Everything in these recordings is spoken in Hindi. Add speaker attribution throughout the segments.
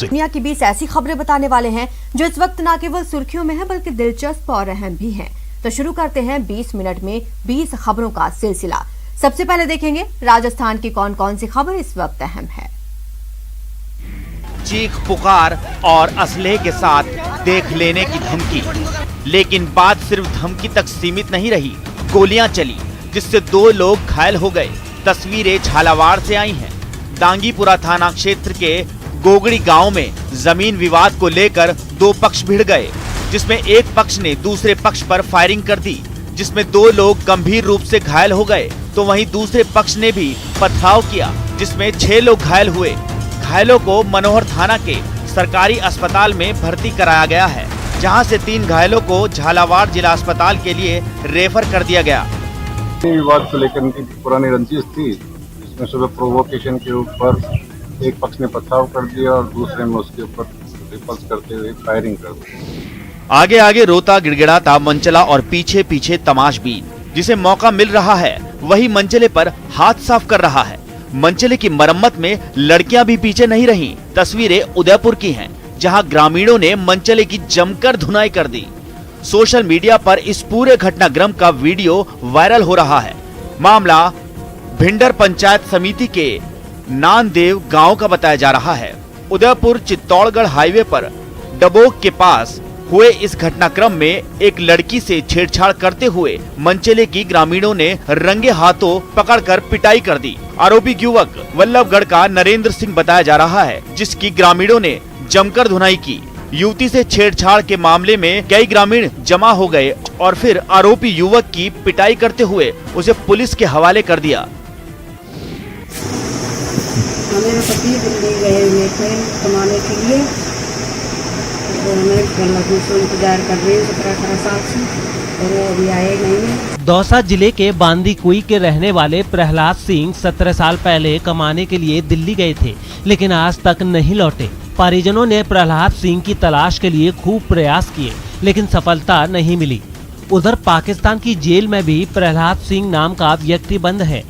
Speaker 1: दुनिया की 20 ऐसी खबरें बताने वाले हैं जो इस वक्त न केवल सुर्खियों में है बल्कि दिलचस्प और अहम भी हैं। तो शुरू करते हैं 20 मिनट में 20 खबरों का सिलसिला। सबसे पहले देखेंगे राजस्थान की कौन कौन सी खबर इस वक्त अहम है।
Speaker 2: चीख पुकार और असलहे के साथ देख लेने की धमकी, लेकिन बात सिर्फ धमकी तक सीमित नहीं रही। गोलियां चली जिससे 2 लोग घायल हो गए। तस्वीरें झालावाड़ से आई हैं। दांगीपुरा थाना क्षेत्र के गोगड़ी गांव में जमीन विवाद को लेकर 2 पक्ष भिड़ गए, जिसमें एक पक्ष ने दूसरे पक्ष पर फायरिंग कर दी, जिसमें 2 लोग गंभीर रूप से घायल हो गए। तो वहीं दूसरे पक्ष ने भी पथराव किया, जिसमें 6 लोग घायल हुए। घायलों को मनोहर थाना के सरकारी अस्पताल में भर्ती कराया गया है, जहां से 3 घायलों को झालावाड़ जिला अस्पताल के लिए रेफर कर दिया गया।
Speaker 3: विवाद को लेकर उनकी पुरानी रंजिश थी, जिसमें सुबह प्रोवोकेशन के ऊपर एक पक्ष ने पथराव कर दिया और दूसरे में उसके ऊपर रिपल्स करते हुए फायरिंग कर दी।
Speaker 2: आगे आगे रोता गिड़गिड़ाता मंचला और पीछे पीछे तमाशबीन। जिसे मौका मिल रहा है वही मंचले पर हाथ साफ कर रहा है। मंचले की मरम्मत में लड़कियां भी पीछे नहीं रहीं। तस्वीरें उदयपुर की हैं, जहां ग्रामीणों ने मंचले की जमकर धुनाई कर दी। सोशल मीडिया पर इस पूरे घटनाक्रम का वीडियो वायरल हो रहा है। मामला भिंडर पंचायत समिति के नानदेव गांव का बताया जा रहा है। उदयपुर चित्तौड़गढ़ हाईवे पर डबोक के पास हुए इस घटनाक्रम में एक लड़की से छेड़छाड़ करते हुए मंचले की ग्रामीणों ने रंगे हाथों पकड़कर पिटाई कर दी। आरोपी युवक वल्लभगढ़ का नरेंद्र सिंह बताया जा रहा है, जिसकी ग्रामीणों ने जमकर धुनाई की। युवती से छेड़छाड़ के मामले में कई ग्रामीण जमा हो गए और फिर आरोपी युवक की पिटाई करते हुए उसे पुलिस के हवाले कर दिया।
Speaker 4: मेरे पति दिल्ली गए हुए थे कमाने के लिए, तो मैं इंतजार कर रही हूँ 17-18 साल से, और वो अभी आए नहीं।
Speaker 5: दौसा जिले के बांदीकुई के रहने वाले प्रहलाद सिंह 17 साल पहले कमाने के लिए दिल्ली गए थे, लेकिन आज तक नहीं लौटे। परिजनों ने प्रहलाद सिंह की तलाश के लिए खूब प्रयास किए, लेकिन सफलता नहीं मिली। उधर पाकिस्तान की जेल में भी प्रहलाद सिंह नाम का व्यक्ति बंद है।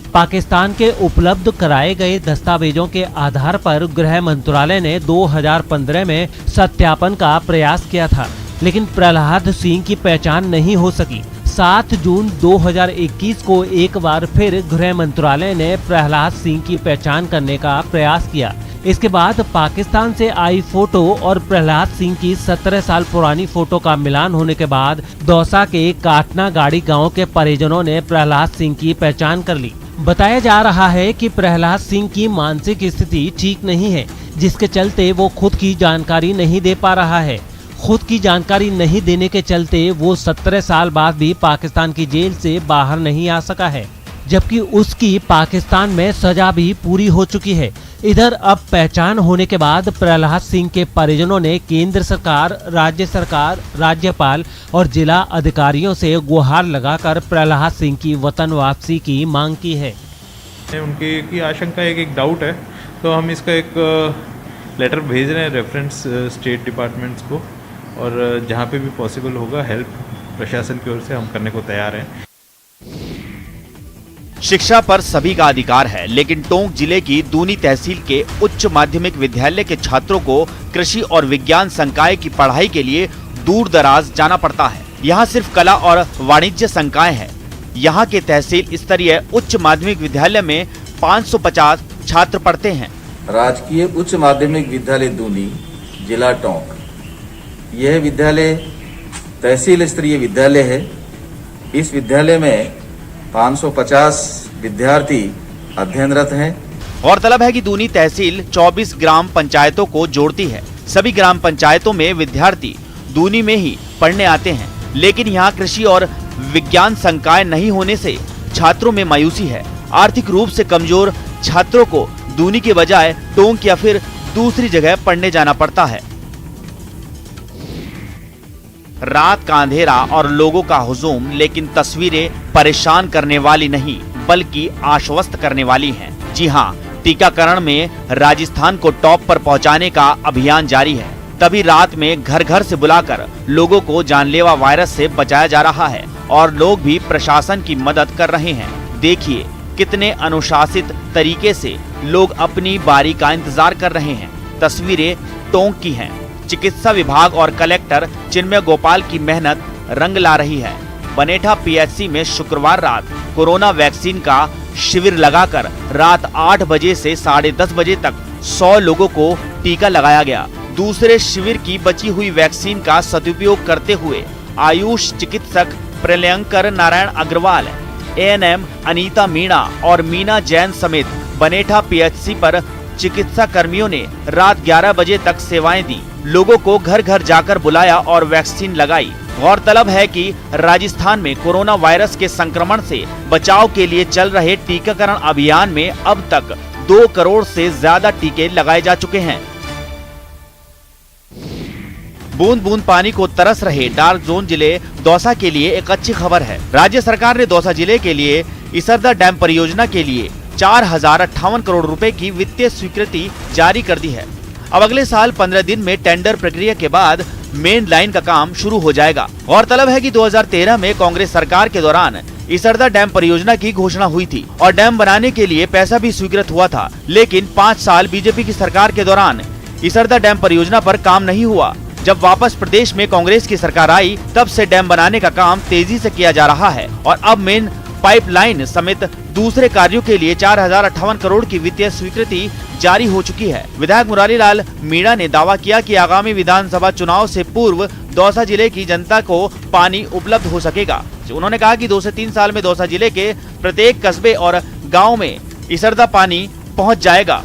Speaker 5: पाकिस्तान के उपलब्ध कराए गए दस्तावेजों के आधार पर गृह मंत्रालय ने 2015 में सत्यापन का प्रयास किया था, लेकिन प्रहलाद सिंह की पहचान नहीं हो सकी। 7 जून 2021 को एक बार फिर गृह मंत्रालय ने प्रहलाद सिंह की पहचान करने का प्रयास किया। इसके बाद पाकिस्तान से आई फोटो और प्रहलाद सिंह की 17 साल पुरानी फोटो का मिलान होने के बाद दौसा के काटना गाड़ी गांव के परिजनों ने प्रहलाद सिंह की पहचान कर ली। बताया जा रहा है कि प्रहलाद सिंह की मानसिक स्थिति ठीक नहीं है, जिसके चलते वो खुद की जानकारी नहीं दे पा रहा है। खुद की जानकारी नहीं देने के चलते वो 17 साल बाद भी पाकिस्तान की जेल से बाहर नहीं आ सका है, जबकि उसकी पाकिस्तान में सजा भी पूरी हो चुकी है। इधर अब पहचान होने के बाद प्रहलाद सिंह के परिजनों ने केंद्र सरकार, राज्य सरकार, राज्यपाल और जिला अधिकारियों से गुहार लगाकर प्रहलाद सिंह की वतन वापसी की मांग की है।
Speaker 6: उनकी की आशंका एक डाउट है, तो हम इसका एक लेटर भेज रहे हैं रेफरेंस स्टेट डिपार्टमेंट्स को, और जहाँ पे भी पॉसिबल होगा हेल्प प्रशासन की ओर से हम करने को तैयार हैं।
Speaker 2: शिक्षा पर सभी का अधिकार है, लेकिन टोंक जिले की दूनी तहसील के उच्च माध्यमिक विद्यालय के छात्रों को कृषि और विज्ञान संकाय की पढ़ाई के लिए दूर दराज जाना पड़ता है। यहाँ सिर्फ कला और वाणिज्य संकाय है। यहाँ के तहसील स्तरीय उच्च माध्यमिक विद्यालय में 550 छात्र पढ़ते हैं।
Speaker 7: राजकीय उच्च माध्यमिक विद्यालय दूनी, जिला टोंक। यह विद्यालय तहसील स्तरीय विद्यालय है। इस विद्यालय में 550 विद्यार्थी अध्ययनरत हैं।
Speaker 2: गौरतलब है कि दूनी तहसील 24 ग्राम पंचायतों को जोड़ती है। सभी ग्राम पंचायतों में विद्यार्थी दूनी में ही पढ़ने आते हैं, लेकिन यहाँ कृषि और विज्ञान संकाय नहीं होने से छात्रों में मायूसी है। आर्थिक रूप से कमजोर छात्रों को दूनी के बजाय टोंक या फिर दूसरी जगह पढ़ने जाना पड़ता है। रात का अंधेरा और लोगों का हुजूम, लेकिन तस्वीरें परेशान करने वाली नहीं बल्कि आश्वस्त करने वाली हैं। जी हाँ, टीकाकरण में राजस्थान को टॉप पर पहुंचाने का अभियान जारी है। तभी रात में घर घर से बुलाकर लोगों को जानलेवा वायरस से बचाया जा रहा है और लोग भी प्रशासन की मदद कर रहे हैं। देखिए कितने अनुशासित तरीके से लोग अपनी बारी का इंतजार कर रहे हैं। तस्वीरें टोंक की हैं। चिकित्सा विभाग और कलेक्टर चिन्मय गोपाल की मेहनत रंग ला रही है। बनेठा पीएचसी में शुक्रवार रात कोरोना वैक्सीन का शिविर लगाकर रात 8 बजे से 10:30 बजे तक 100 लोगों को टीका लगाया गया। दूसरे शिविर की बची हुई वैक्सीन का सदुपयोग करते हुए आयुष चिकित्सक प्रलयंकर नारायण अग्रवाल, एएनएम अनीता मीणा और मीना जैन समेत बनेठा पीएचसी पर चिकित्सा कर्मियों ने रात 11 बजे तक सेवाएं दी। लोगों को घर घर जाकर बुलाया और वैक्सीन लगाई। गौरतलब है कि राजस्थान में कोरोना वायरस के संक्रमण से बचाव के लिए चल रहे टीकाकरण अभियान में अब तक 2 करोड़ से ज्यादा टीके लगाए जा चुके हैं। बूंद बूंद पानी को तरस रहे डार्क जोन जिले दौसा के लिए एक अच्छी खबर है। राज्य सरकार ने दौसा जिले के लिए इसरदा डैम परियोजना के लिए 4058 करोड़ रुपए की वित्तीय स्वीकृति जारी कर दी है। अब अगले साल 15 दिन में टेंडर प्रक्रिया के बाद मेन लाइन का काम शुरू हो जाएगा। गौरतलब है कि 2013 में कांग्रेस सरकार के दौरान इसरदा डैम परियोजना की घोषणा हुई थी और डैम बनाने के लिए पैसा भी स्वीकृत हुआ था, लेकिन 5 साल बीजेपी की सरकार के दौरान इसरदा डैम परियोजना पर काम नहीं हुआ। जब वापस प्रदेश में कांग्रेस की सरकार आई, तब से डैम बनाने का काम तेजी से किया जा रहा है और अब मेन पाइपलाइन समेत दूसरे कार्यों के लिए 4058 करोड़ की वित्तीय स्वीकृति जारी हो चुकी है। विधायक मुरारी लाल मीणा ने दावा किया कि आगामी विधानसभा चुनाव से पूर्व दौसा जिले की जनता को पानी उपलब्ध हो सकेगा। उन्होंने कहा कि 2 से 3 साल में दौसा जिले के प्रत्येक कस्बे और गाँव में इसरदा पानी पहुँच जाएगा।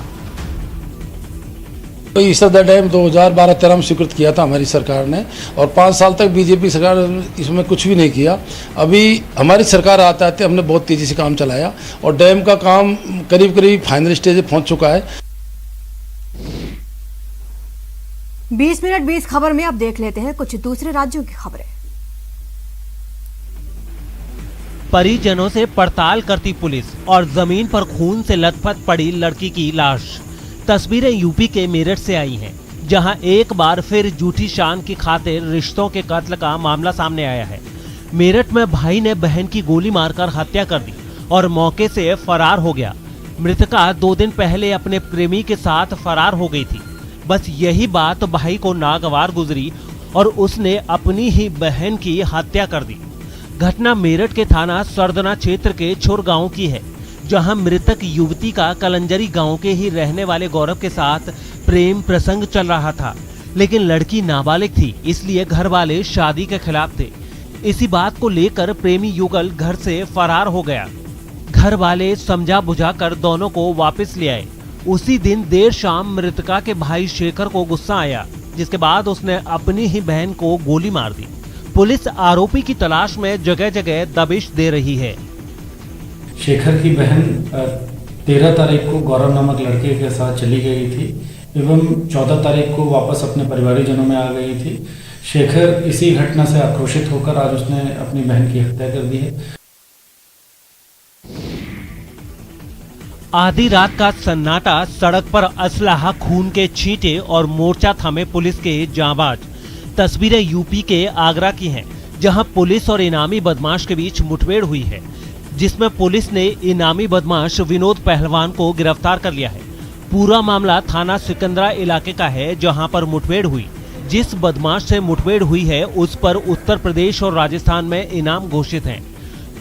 Speaker 8: तो इसरदा डैम 2012-13 में स्वीकृत किया था हमारी सरकार ने और 5 साल तक बीजेपी सरकार इसमें कुछ भी नहीं किया। अभी हमारी सरकार आते आते हमने बहुत तेजी से काम चलाया और डैम का काम करीब फाइनल स्टेज पे पहुंच चुका है।
Speaker 1: 20 मिनट 20 खबर में अब देख लेते हैं कुछ दूसरे राज्यों की खबरें।
Speaker 5: परिजनों से पड़ताल करती पुलिस और जमीन पर खून से लथपथ पड़ी लड़की की लाश। तस्वीरें यूपी के मेरठ से आई हैं, जहां एक बार फिर झूठी शान की खातिर रिश्तों के कत्ल का मामला सामने आया है। मेरठ में भाई ने बहन की गोली मारकर हत्या कर दी और मौके से फरार हो गया। मृतका 2 दिन पहले अपने प्रेमी के साथ फरार हो गई थी। बस यही बात भाई को नागवार गुजरी और उसने अपनी ही बहन की हत्या कर दी। घटना मेरठ के थाना सरदना क्षेत्र के छुर गांव की है, जहां मृतक युवती का कलंजरी गांव के ही रहने वाले गौरव के साथ प्रेम प्रसंग चल रहा था, लेकिन लड़की नाबालिग थी, इसलिए घर वाले शादी के खिलाफ थे। इसी बात को लेकर प्रेमी युगल घर से फरार हो गया। घर वाले समझा बुझाकर दोनों को वापस ले आए। उसी दिन देर शाम मृतका के भाई शेखर को गुस्सा आया, जिसके बाद उसने अपनी ही बहन को गोली मार दी। पुलिस आरोपी की तलाश में जगह जगह दबिश दे रही है।
Speaker 9: शेखर की बहन 13 तारीख को गौरव नामक लड़के के साथ चली गई थी एवं 14 तारीख को वापस अपने परिवारजनों में आ गई थी। शेखर इसी घटना से आक्रोशित होकर आज उसने अपनी बहन की हत्या कर दी है।
Speaker 5: आधी रात का सन्नाटा, सड़क पर असलाहा, खून के छींटे और मोर्चा थामे पुलिस के जांबाज। तस्वीरें यूपी के आगरा की हैं, जहां पुलिस और इनामी बदमाश के बीच मुठभेड़ हुई है, जिसमें पुलिस ने इनामी बदमाश विनोद पहलवान को गिरफ्तार कर लिया है। पूरा मामला थाना सिकंदरा इलाके का है, जहां पर मुठभेड़ हुई। जिस बदमाश से मुठभेड़ हुई है उस पर उत्तर प्रदेश और राजस्थान में इनाम घोषित हैं।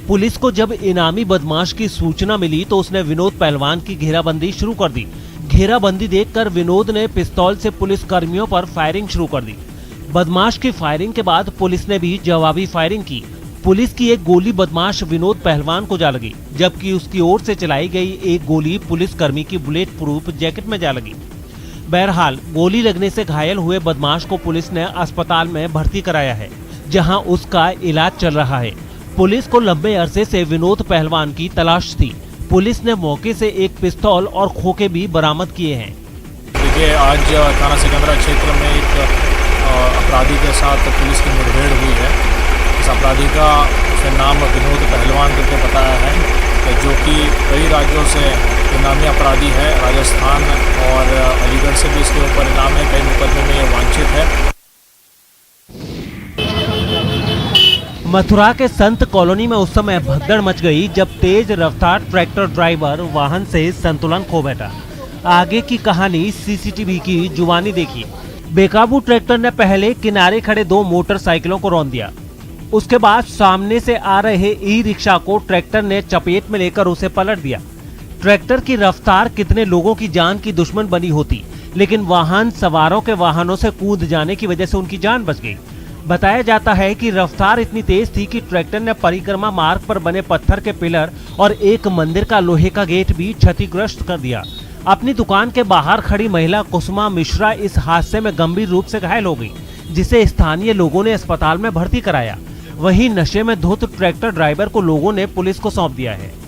Speaker 5: पुलिस को जब इनामी बदमाश की सूचना मिली तो उसने विनोद पहलवान की घेराबंदी शुरू कर दी। घेराबंदी देखकर विनोद ने पिस्तौल से पुलिस कर्मियों पर फायरिंग शुरू कर दी। बदमाश की फायरिंग के बाद पुलिस ने भी जवाबी फायरिंग की। पुलिस की एक गोली बदमाश विनोद पहलवान को जा लगी, जबकि उसकी ओर से चलाई गई एक गोली पुलिस कर्मी की बुलेट प्रूफ जैकेट में जा लगी। बहरहाल गोली लगने से घायल हुए बदमाश को पुलिस ने अस्पताल में भर्ती कराया है, जहां उसका इलाज चल रहा है। पुलिस को लंबे अरसे से विनोद पहलवान की तलाश थी। पुलिस ने मौके से एक पिस्तौल और खोखे भी बरामद किए हैं।
Speaker 10: देखिए, आज थाना सिकंदरा क्षेत्र में एक अपराधी के साथ पुलिस की मुठभेड़ हुई है। इस अपराधी का उसने नाम विनोद पहलवान करके बताया है, जो कि कई राज्यों से इनामी अपराधी है। राजस्थान और अलीगढ़ से भी इसके ऊपर इनाम है, कई मुकदमे में ये वांछित है।
Speaker 5: मथुरा के संत कॉलोनी में उस समय भगदड़ मच गई जब तेज रफ्तार ट्रैक्टर ड्राइवर वाहन से संतुलन खो बैठा। आगे की कहानी सीसीटीवी की जुबानी देखिए। बेकाबू ट्रैक्टर ने पहले किनारे खड़े 2 मोटरसाइकिलों को रौंद दिया। उसके बाद सामने से आ रहे ई रिक्शा को ट्रैक्टर ने चपेट में लेकर उसे पलट दिया। ट्रैक्टर की रफ्तार कितने लोगों की जान की दुश्मन बनी होती, लेकिन वाहन सवारों के वाहनों से कूद जाने की वजह से उनकी जान बच गई। बताया जाता है कि रफ्तार इतनी तेज थी कि ट्रैक्टर ने परिक्रमा मार्ग पर बने पत्थर के पिलर और एक मंदिर का लोहे का गेट भी क्षतिग्रस्त कर दिया। अपनी दुकान के बाहर खड़ी महिला कुसुमा मिश्रा इस हादसे में गंभीर रूप से घायल हो गई, जिसे स्थानीय लोगों ने अस्पताल में भर्ती कराया। वहीं नशे में धुत ट्रैक्टर ड्राइवर को लोगों ने पुलिस को सौंप दिया है।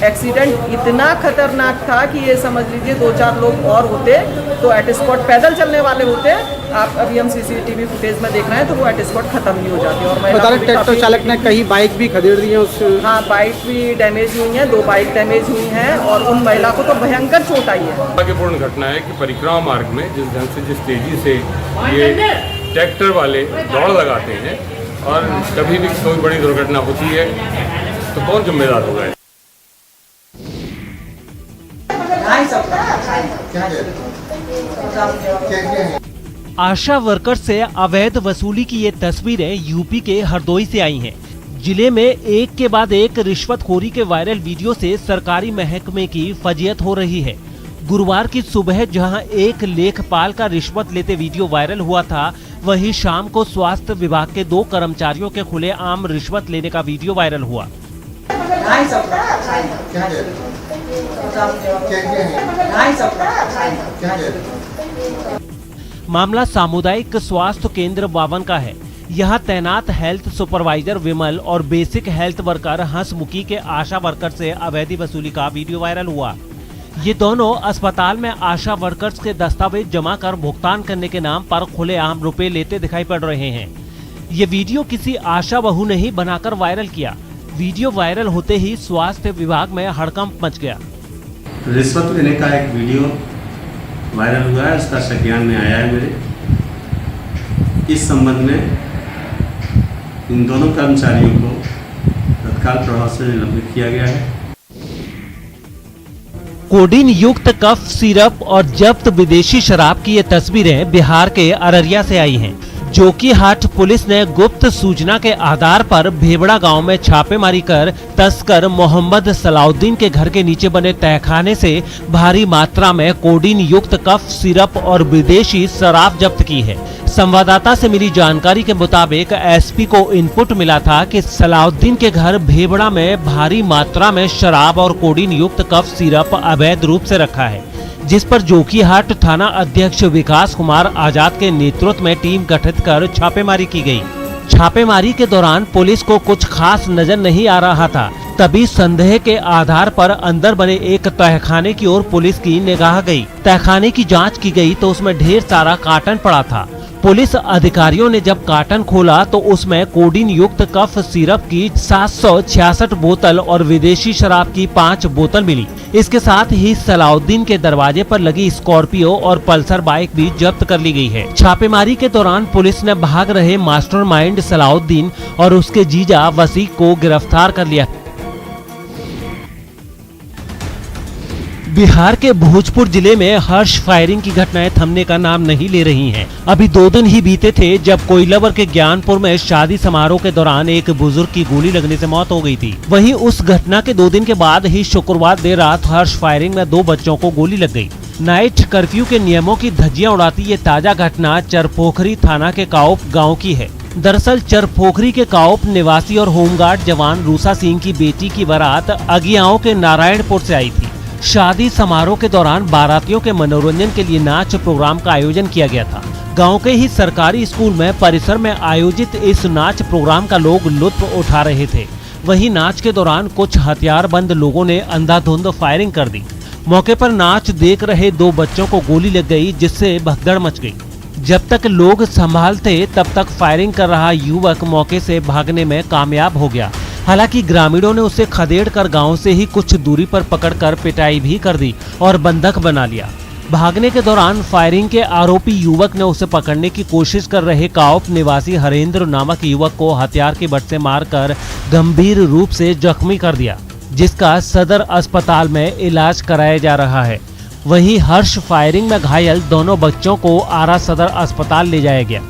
Speaker 11: एक्सीडेंट इतना खतरनाक था कि ये समझ लीजिए 2-4 लोग और होते तो एट स्पॉट पैदल चलने वाले होते। आप अभी हम सीसीटीवी फुटेज में देख रहे हैं तो वो एट स्पॉट खत्म ही हो जाती है। और
Speaker 12: बता रहे ट्रैक्टर चालक ने कई बाइक भी खदेड़ दी है उस।
Speaker 11: हाँ, बाइक भी डैमेज हुई है, 2 बाइक डैमेज हुई हैं और उन महिला को तो भयंकर चोट आई है।
Speaker 13: दुर्भाग्यपूर्ण घटना है कि परिक्रमा मार्ग में जिस ढंग से जिस तेजी से ये ट्रैक्टर वाले दौड़ लगाते हैं और कभी भी कोई बड़ी दुर्घटना होती है तो कौन जिम्मेदार होगा?
Speaker 5: आशा वर्कर से अवैध वसूली की ये तस्वीरें यूपी के हरदोई से आई हैं। जिले में एक के बाद एक रिश्वतखोरी के वायरल वीडियो से सरकारी महकमे की फजीयत हो रही है। गुरुवार की सुबह जहां एक लेखपाल का रिश्वत लेते वीडियो वायरल हुआ था, वहीं शाम को स्वास्थ्य विभाग के 2 कर्मचारियों के खुलेआम रिश्वत लेने का वीडियो वायरल हुआ। मामला सामुदायिक स्वास्थ्य केंद्र 52 का है। यहाँ तैनात हेल्थ सुपरवाइजर विमल और बेसिक हेल्थ वर्कर हंसमुखी के आशा वर्कर से अवैध वसूली का वीडियो वायरल हुआ। ये दोनों अस्पताल में आशा वर्कर्स के दस्तावेज जमा कर भुगतान करने के नाम पर खुलेआम रुपए लेते दिखाई पड़ रहे हैं। ये वीडियो किसी आशा बहू ने ही बनाकर वायरल किया। वीडियो वायरल होते ही स्वास्थ्य विभाग में हड़कंप मच गया।
Speaker 14: रिश्वत लेने का एक वीडियो वायरल हुआ है, उसका संज्ञान में आया है मेरे। इस संबंध में इन दोनों कर्मचारियों को तत्काल प्रभाव से निलंबित किया गया है।
Speaker 5: कोडीन युक्त कफ सिरप और जब्त विदेशी शराब की ये तस्वीरें बिहार के अररिया से आई हैं। जोकीहाट पुलिस ने गुप्त सूचना के आधार पर भेबड़ा गांव में छापेमारी कर तस्कर मोहम्मद सलाउद्दीन के घर के नीचे बने तहखाने से भारी मात्रा में कोडीन युक्त कफ सिरप और विदेशी शराब जब्त की है। संवाददाता से मिली जानकारी के मुताबिक एसपी को इनपुट मिला था कि सलाउद्दीन के घर भेबड़ा में भारी मात्रा में शराब और कोडीन युक्त कफ सिरप अवैध रूप से रखा है, जिस पर जोकीहाट थाना अध्यक्ष विकास कुमार आजाद के नेतृत्व में टीम गठित कर छापेमारी की गई। छापेमारी के दौरान पुलिस को कुछ खास नजर नहीं आ रहा था, तभी संदेह के आधार पर अंदर बने एक तहखाने की ओर पुलिस की निगाह गई। तहखाने की जांच की गई तो उसमें ढेर सारा कार्टन पड़ा था। पुलिस अधिकारियों ने जब कार्टन खोला तो उसमें कोडीन युक्त कफ सिरप की 766 बोतल और विदेशी शराब की 5 बोतल मिली। इसके साथ ही सलाउद्दीन के दरवाजे पर लगी स्कॉर्पियो और पल्सर बाइक भी जब्त कर ली गई है। छापेमारी के दौरान पुलिस ने भाग रहे मास्टरमाइंड सलाउद्दीन और उसके जीजा वसीक को गिरफ्तार कर लिया। बिहार के भोजपुर जिले में हर्ष फायरिंग की घटनाएं थमने का नाम नहीं ले रही हैं। अभी 2 दिन ही बीते थे जब कोइलवर के ज्ञानपुर में शादी समारोह के दौरान एक बुजुर्ग की गोली लगने से मौत हो गई थी। वहीं उस घटना के 2 दिन के बाद ही शुक्रवार देर रात हर्ष फायरिंग में 2 बच्चों को गोली लग गई। नाइट कर्फ्यू के नियमों की धज्जियां उड़ाती ये ताजा घटना चरपोखरी थाना के काउप गाँव की है। दरअसल चरपोखरी के काउप निवासी और होमगार्ड जवान रूसा सिंह की बेटी की बारात अगियाओं के नारायणपुर से आई थी। शादी समारोह के दौरान बारातियों के मनोरंजन के लिए नाच प्रोग्राम का आयोजन किया गया था। गांव के ही सरकारी स्कूल में परिसर में आयोजित इस नाच प्रोग्राम का लोग लुत्फ उठा रहे थे। वहीं नाच के दौरान कुछ हथियारबंद लोगों ने अंधाधुंध फायरिंग कर दी। मौके पर नाच देख रहे 2 बच्चों को गोली लग गई, जिससे भगदड़ मच गई। जब तक लोग संभालते तब तक फायरिंग कर रहा युवक मौके से भागने में कामयाब हो गया। हालांकि ग्रामीणों ने उसे खदेड़ कर गांव से ही कुछ दूरी पर पकड़कर पिटाई भी कर दी और बंधक बना लिया। भागने के दौरान फायरिंग के आरोपी युवक ने उसे पकड़ने की कोशिश कर रहे काउप निवासी हरेंद्र नामक युवक को हथियार की बट से मारकर गंभीर रूप से जख्मी कर दिया, जिसका सदर अस्पताल में इलाज कराया जा रहा है। वहीं हर्ष फायरिंग में घायल दोनों बच्चों को आरा सदर अस्पताल ले जाया गया,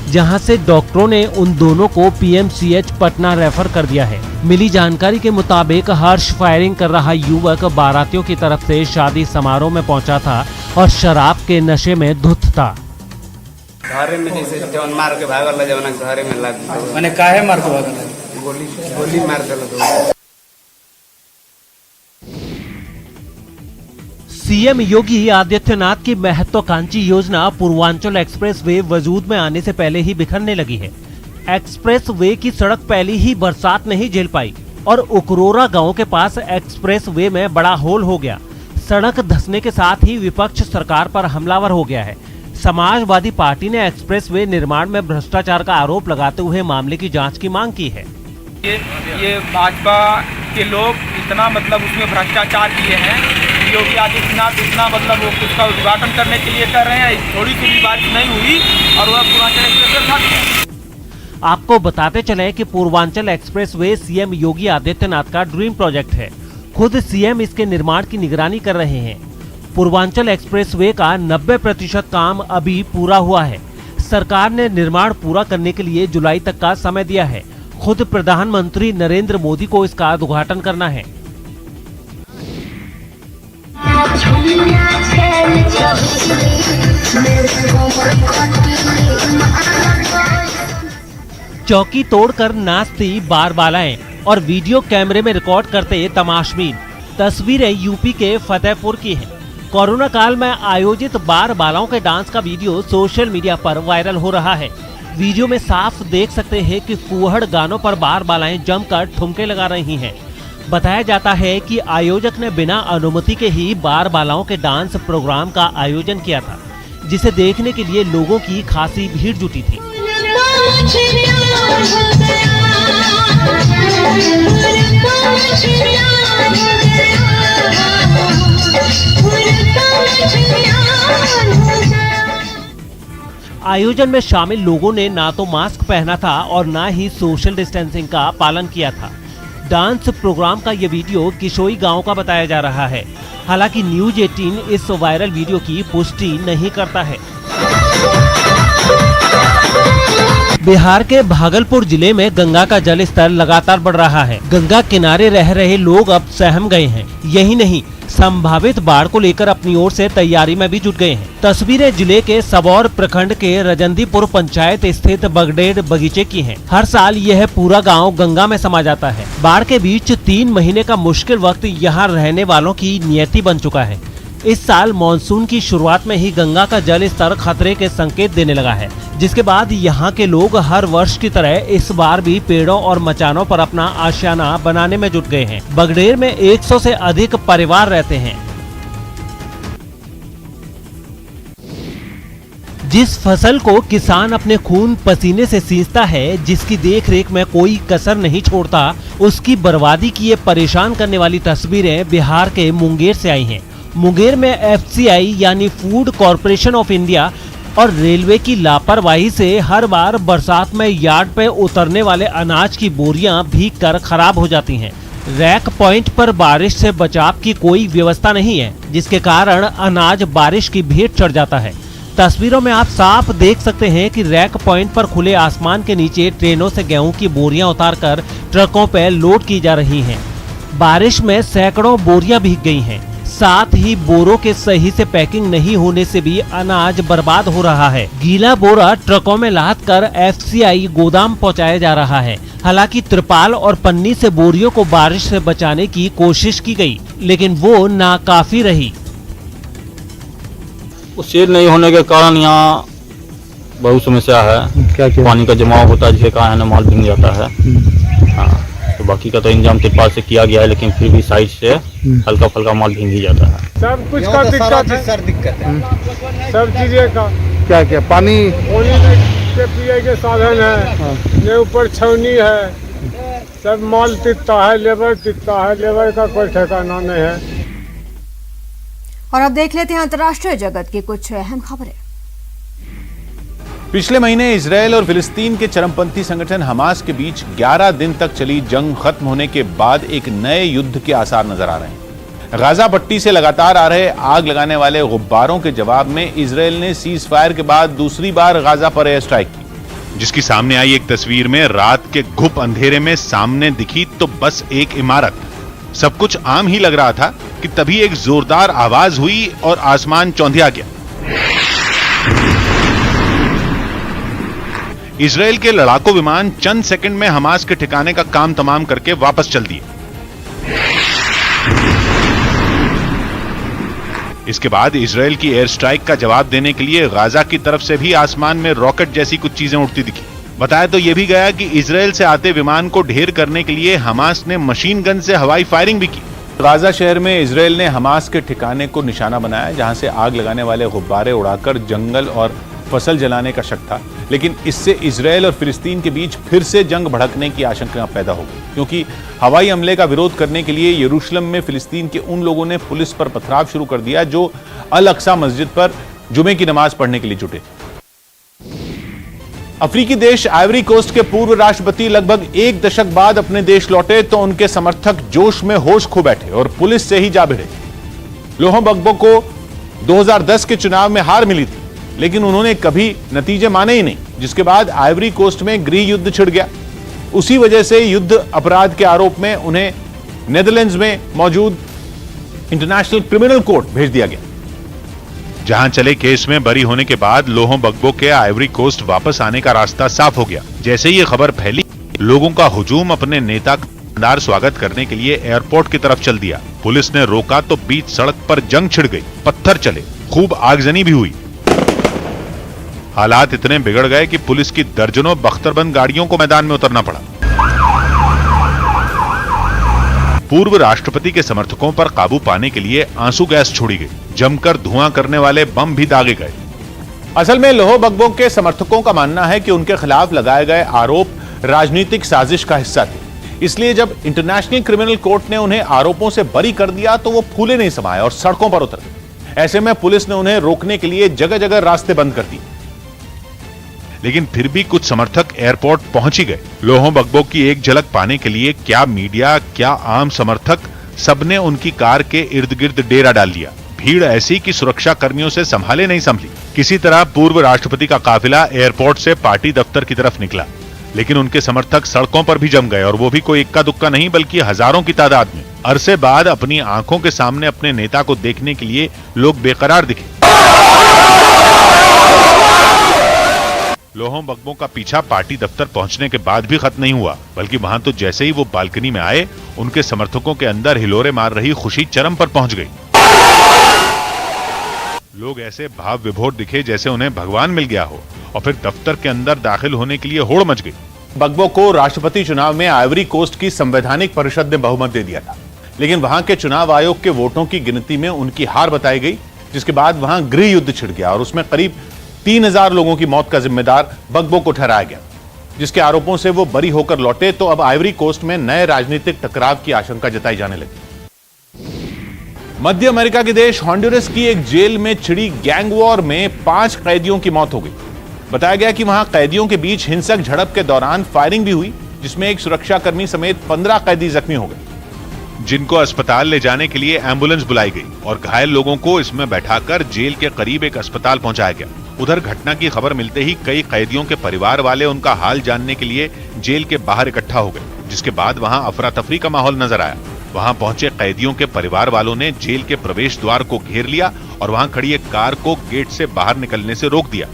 Speaker 5: जहां से डॉक्टरों ने उन दोनों को पीएमसीएच पटना रेफर कर दिया है। मिली जानकारी के मुताबिक हर्ष फायरिंग कर रहा युवक बारातियों की तरफ से शादी समारोह में पहुंचा था और शराब के नशे में धुत था।
Speaker 15: घरे में जैसे जवन मार के भागल जवन घरे में लग
Speaker 12: माने काहे मार के भागल?
Speaker 15: गोली मार देला।
Speaker 5: सीएम योगी आदित्यनाथ की महत्वाकांक्षी योजना पूर्वांचल एक्सप्रेसवे वजूद में आने से पहले ही बिखरने लगी है। एक्सप्रेसवे की सड़क पहली ही बरसात नहीं झेल पाई और उकरोरा गांव के पास एक्सप्रेसवे में बड़ा होल हो गया। सड़क धंसने के साथ ही विपक्ष सरकार पर हमलावर हो गया है। समाजवादी पार्टी ने एक्सप्रेसवे निर्माण में भ्रष्टाचार का आरोप लगाते हुए मामले की जांच की मांग की है।
Speaker 16: ये भाजपा के लोग इतना उसमें भ्रष्टाचार किए हैं, योगी आदित्यनाथ इतना उसका उद्घाटन करने के लिए कर रहे हैं, थोड़ी सी भी बात नहीं हुई और वह पूर्वांचल एक्सप्रेस था।
Speaker 5: आपको बताते चले कि पूर्वांचल एक्सप्रेसवे सीएम योगी आदित्यनाथ का ड्रीम प्रोजेक्ट है। खुद सीएम इसके निर्माण की निगरानी कर रहे हैं। पूर्वांचल एक्सप्रेसवे का 90% काम अभी पूरा हुआ है। सरकार ने निर्माण पूरा करने के लिए जुलाई तक का समय दिया है। खुद प्रधानमंत्री नरेंद्र मोदी को इसका उद्घाटन करना है। चौकी तोड़कर नाचती बारबालाएं और वीडियो कैमरे में रिकॉर्ड करते तमाशबीन। तस्वीरें यूपी के फतेहपुर की हैं। कोरोना काल में आयोजित बारबालाओं के डांस का वीडियो सोशल मीडिया पर वायरल हो रहा है। वीडियो में साफ देख सकते हैं कि फूहड़ गानों पर बारबालाएं जमकर ठुमके लगा रही हैं। बताया जाता है कि आयोजक ने बिना अनुमति के ही बारबालाओं के डांस प्रोग्राम का आयोजन किया था, जिसे देखने के लिए लोगों की खासी भीड़ जुटी थी। आयोजन में शामिल लोगों ने ना तो मास्क पहना था और ना ही सोशल डिस्टेंसिंग का पालन किया था। डांस प्रोग्राम का ये वीडियो किशोई गांव का बताया जा रहा है। हालांकि न्यूज 18 इस वायरल वीडियो की पुष्टि नहीं करता है। बिहार के भागलपुर जिले में गंगा का जल स्तर लगातार बढ़ रहा है। गंगा किनारे रह रहे लोग अब सहम गए हैं। यही नहीं, संभावित बाढ़ को लेकर अपनी ओर से तैयारी में भी जुट गए हैं। तस्वीरें जिले के सबौर प्रखंड के रजंदीपुर पंचायत स्थित बगडेर बगीचे की हैं। हर साल यह पूरा गांव गंगा में समा जाता है। बाढ़ के बीच 3 महीने का मुश्किल वक्त यहां रहने वालों की नियति बन चुका है। इस साल मानसून की शुरुआत में ही गंगा का जल स्तर खतरे के संकेत देने लगा है, जिसके बाद यहाँ के लोग हर वर्ष की तरह इस बार भी पेड़ों और मचानों पर अपना आशियाना बनाने में जुट गए हैं। बगडेर में 100 से अधिक परिवार रहते हैं। जिस फसल को किसान अपने खून पसीने से सींचता है, जिसकी देखरेख में कोई कसर नहीं छोड़ता, उसकी बर्बादी की ये परेशान करने वाली तस्वीरें बिहार के मुंगेर से आई हैं। मुंगेर में FCI यानी फूड कॉरपोरेशन ऑफ इंडिया और रेलवे की लापरवाही से हर बार बरसात में यार्ड पे उतरने वाले अनाज की बोरियां भीग कर खराब हो जाती हैं। रैक पॉइंट पर बारिश से बचाव की कोई व्यवस्था नहीं है, जिसके कारण अनाज बारिश की भेंट चढ़ जाता है। तस्वीरों में आप साफ देख सकते हैं कि रैक पॉइंट पर खुले आसमान के नीचे ट्रेनों से गेहूं की बोरियां उतारकर ट्रकों पर लोड की जा रही हैं। बारिश में सैकड़ों बोरियां भीग गई हैं। साथ ही बोरों के सही से पैकिंग नहीं होने से भी अनाज बर्बाद हो रहा है। गीला बोरा ट्रकों में लाद कर FCI गोदाम पहुंचाया जा रहा है। हालांकि त्रिपाल और पन्नी से बोरियों को बारिश से बचाने की कोशिश की गई, लेकिन वो नाकाफी रही।
Speaker 17: शेड नहीं होने के कारण यहाँ बहुत समस्या है। क्या पानी का जमाव होता है, जिसके कारण माल भीग जाता है। हाँ, तो बाकी का तो इंतजाम तिरपाल से किया गया है, लेकिन फिर भी साइड से हल्का फुल्का माल भीग ही जाता है।
Speaker 12: सब कुछ का दिक्कत है। सब चीजें का
Speaker 8: क्या क्या पानी
Speaker 12: के पिए के साधन है, ये ऊपर छौनी है, सब माल टिकता है, लेबर टिकता है, लेबर का कोई ठिकाना नहीं है।
Speaker 1: और अब देख लेते हैं अंतर्राष्ट्रीय जगत की कुछ अहम खबरें।
Speaker 18: पिछले महीने इजरायल और फिलिस्तीन के चरमपंथी संगठन हमास के बीच 11 दिन तक चली जंग खत्म होने के बाद एक नए युद्ध के आसार नजर आ रहे हैं। गाजा पट्टी से लगातार आ रहे आग लगाने वाले गुब्बारों के जवाब में इजराइल ने सीज फायर के बाद दूसरी बार गाजा पर एयर स्ट्राइक की, जिसकी सामने आई एक तस्वीर में रात के घुप अंधेरे में सामने दिखी तो बस एक इमारत। सब कुछ आम ही लग रहा था कि तभी एक जोरदार आवाज हुई और आसमान चौंधिया गया। इजराइल के लड़ाकू विमान चंद सेकंड में हमास के ठिकाने का काम तमाम करके वापस चल दिए। इसके बाद इजराइल की एयर स्ट्राइक का जवाब देने के लिए गाजा की तरफ से भी आसमान में रॉकेट जैसी कुछ चीजें उड़ती दिखी। बताया तो यह भी गया कि इजराइल से आते विमान को ढेर करने के लिए हमास ने मशीन गन से हवाई फायरिंग भी की। गाजा शहर में इजराइल ने हमास के ठिकाने को निशाना बनाया, जहां से आग लगाने वाले गुब्बारे उड़ाकर जंगल और फसल जलाने का शक था, लेकिन इससे इजराइल और फिलिस्तीन के बीच फिर से जंग भड़कने की आशंका पैदा हो गई, क्योंकि हवाई हमले का विरोध करने के लिए यरूशलेम में फिलिस्तीन के उन लोगों ने पुलिस पर पथराव शुरू कर दिया जो अल अक्सा मस्जिद पर जुमे की नमाज पढ़ने के लिए जुटे। अफ्रीकी देश आइवरी कोस्ट के पूर्व राष्ट्रपति लगभग एक दशक बाद अपने देश लौटे तो उनके समर्थक जोश में होश खो बैठे और पुलिस से ही जा भिड़े। लोहों बग्बो को 2010 के चुनाव में हार मिली थी, लेकिन उन्होंने कभी नतीजे माने ही नहीं, जिसके बाद आइवरी कोस्ट में गृह युद्ध छिड़ गया। उसी वजह से युद्ध अपराध के आरोप में उन्हें नेदरलैंड्स में मौजूद इंटरनेशनल क्रिमिनल कोर्ट भेज दिया गया, जहां चले केस में बरी होने के बाद लोहों बग्बो के आइवरी कोस्ट वापस आने का रास्ता साफ हो गया। जैसे ही ये खबर फैली, लोगों का हुजूम अपने नेता का शानदार स्वागत करने के लिए एयरपोर्ट की तरफ चल दिया। पुलिस ने रोका तो बीच सड़क पर जंग छिड़ गई, पत्थर चले, खूब आगजनी भी हुई। हालात इतने बिगड़ गए कि पुलिस की दर्जनों बख्तरबंद गाड़ियों को मैदान में उतरना पड़ा। पूर्व राष्ट्रपति के समर्थकों पर काबू पाने के लिए आंसू गैस छोड़ी गई, जमकर धुआं करने वाले बम भी दागे गए। असल में लोहों बग्बो के समर्थकों का मानना है कि उनके खिलाफ लगाए गए आरोप राजनीतिक साजिश का हिस्सा थे, इसलिए जब इंटरनेशनल क्रिमिनल कोर्ट ने उन्हें आरोपों से बरी कर दिया तो वो फूले नहीं समाये और सड़कों पर उतर गए। ऐसे में पुलिस ने उन्हें रोकने के लिए जगह जगह रास्ते बंद कर दिए, लेकिन फिर भी कुछ समर्थक एयरपोर्ट पहुंच ही गए। लोहों बग्बो की एक झलक पाने के लिए क्या मीडिया, क्या आम समर्थक, सबने उनकी कार के इर्द गिर्द डेरा डाल लिया। भीड़ ऐसी कि सुरक्षा कर्मियों से संभाले नहीं संभली। किसी तरह पूर्व राष्ट्रपति का काफिला एयरपोर्ट से पार्टी दफ्तर की तरफ निकला, लेकिन उनके समर्थक सड़कों पर भी जम गए, और वो भी कोई इक्का दुक्का नहीं बल्कि हजारों की तादाद में। अरसे बाद अपनी आंखों के सामने अपने नेता को देखने के लिए लोग बेकरार दिखे। लोहों बग्बो का पीछा पार्टी दफ्तर पहुंचने के बाद भी खत्म नहीं हुआ, बल्कि वहां तो जैसे ही वो बालकनी में आए, उनके समर्थकों के अंदर हिलोरे मार रही खुशी चरम पर पहुंच गई। लोग ऐसे भाव विभोर दिखे जैसे उन्हें भगवान मिल गया हो, और फिर दफ्तर के अंदर दाखिल होने के लिए होड़ मच गई। बग्बो को राष्ट्रपति चुनाव में आइवरी कोस्ट की संवैधानिक परिषद ने बहुमत दे दिया था, लेकिन वहां के चुनाव आयोग के वोटों की गिनती में उनकी हार बताई गई, जिसके बाद वहां गृह युद्ध छिड़ गया और उसमें करीब 3000 लोगों की मौत का जिम्मेदार बग्बो को ठहराया गया, जिसके आरोपों से वो बरी होकर लौटे तो अब आइवरी कोस्ट में नए राजनीतिक टकराव की आशंका जताई जाने लगी। मध्य अमेरिका के देश हॉन्डुरस की एक जेल में छिड़ी गैंग वॉर में 5 कैदियों की मौत हो गई। बताया गया कि वहां कैदियों के बीच हिंसक झड़प के दौरान फायरिंग भी हुई, जिसमें एक सुरक्षाकर्मी समेत 15 कैदी जख्मी हो गए, जिनको अस्पताल ले जाने के लिए एम्बुलेंस बुलाई गई और घायल लोगों को इसमें बैठाकर जेल के करीब एक अस्पताल पहुंचाया गया। उधर घटना की खबर मिलते ही कई कैदियों के परिवार वाले उनका हाल जानने के लिए जेल के बाहर इकट्ठा हो गए, जिसके बाद वहां अफरा तफरी का माहौल नजर आया। वहां पहुंचे कैदियों के परिवार वालों ने जेल के प्रवेश द्वार को घेर लिया और वहां खड़ी एक कार को गेट से बाहर निकलने से रोक दिया।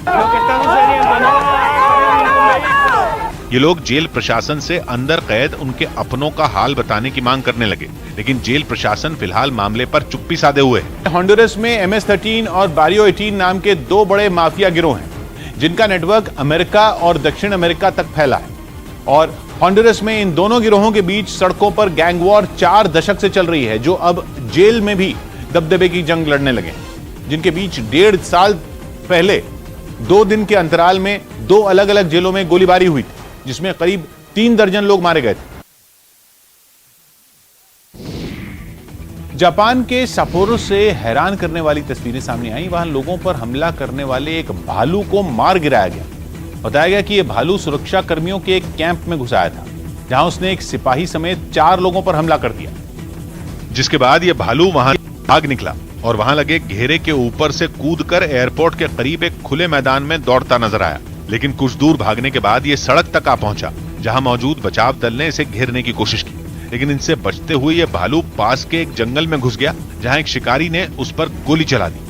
Speaker 18: ये लोग जेल प्रशासन से अंदर कैद उनके अपनों का हाल बताने की मांग करने लगे, लेकिन जेल प्रशासन फिलहाल मामले पर चुप्पी साधे हुए है। हॉन्डुरस में MS-13 और बारियो 18 नाम के 2 बड़े माफिया गिरोह हैं, जिनका नेटवर्क अमेरिका और दक्षिण अमेरिका तक फैला है, और हॉन्डुरस में इन दोनों गिरोहों के बीच सड़कों पर गैंग वॉर 4 दशक से चल रही है, जो अब जेल में भी दबदबे की जंग लड़ने लगे, जिनके बीच 1.5 साल पहले 2 दिन के अंतराल में 2 अलग अलग जेलों में गोलीबारी हुई थी, जिसमें करीब 3 दर्जन लोग मारे गए थे। जापान के सपोरो से हैरान करने वाली तस्वीरें सामने आई। वहां लोगों पर हमला करने वाले एक भालू को मार गिराया गया। बताया गया कि यह भालू सुरक्षा कर्मियों के एक कैंप में घुस आया था, जहां उसने एक सिपाही समेत 4 लोगों पर हमला कर दिया। जिसके बाद ये भालू वहां भाग निकला और वहां लगे घेरे के ऊपर से कूदकर एयरपोर्ट के करीब एक खुले मैदान में दौड़ता नजर आया। लेकिन कुछ दूर भागने के बाद ये सड़क तक आ पहुंचा, जहां मौजूद बचाव दल ने इसे घेरने की कोशिश की, लेकिन इनसे बचते हुए ये भालू पास के एक जंगल में घुस गया, जहां एक शिकारी ने उस पर गोली चला दी।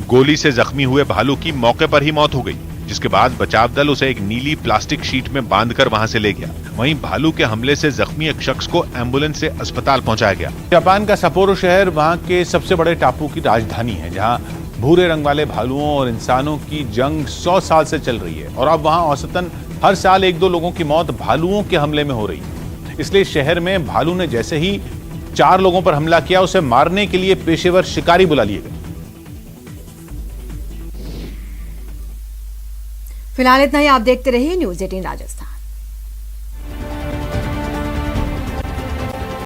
Speaker 18: गोली से जख्मी हुए भालू की मौके पर ही मौत हो गई, जिसके बाद बचाव दल उसे एक नीली प्लास्टिक शीट में बांधकर वहां से ले गया। वहीं भालू के हमले से जख्मी एक शख्स को एम्बुलेंस से अस्पताल पहुंचाया गया। जापान का सपोरो शहर वहां के सबसे बड़े टापू की राजधानी है, जहां भूरे रंग वाले भालुओं और इंसानों की जंग 100 साल से चल रही है और अब वहां औसतन हर साल 1-2 लोगों की मौत भालुओं के हमले में हो रही है। इसलिए शहर में भालू ने जैसे ही 4 लोगों पर हमला किया, उसे मारने के लिए पेशेवर शिकारी बुला लिए गए।
Speaker 1: फिलहाल इतना ही। आप देखते रहिए न्यूज़ 18 राजस्थान।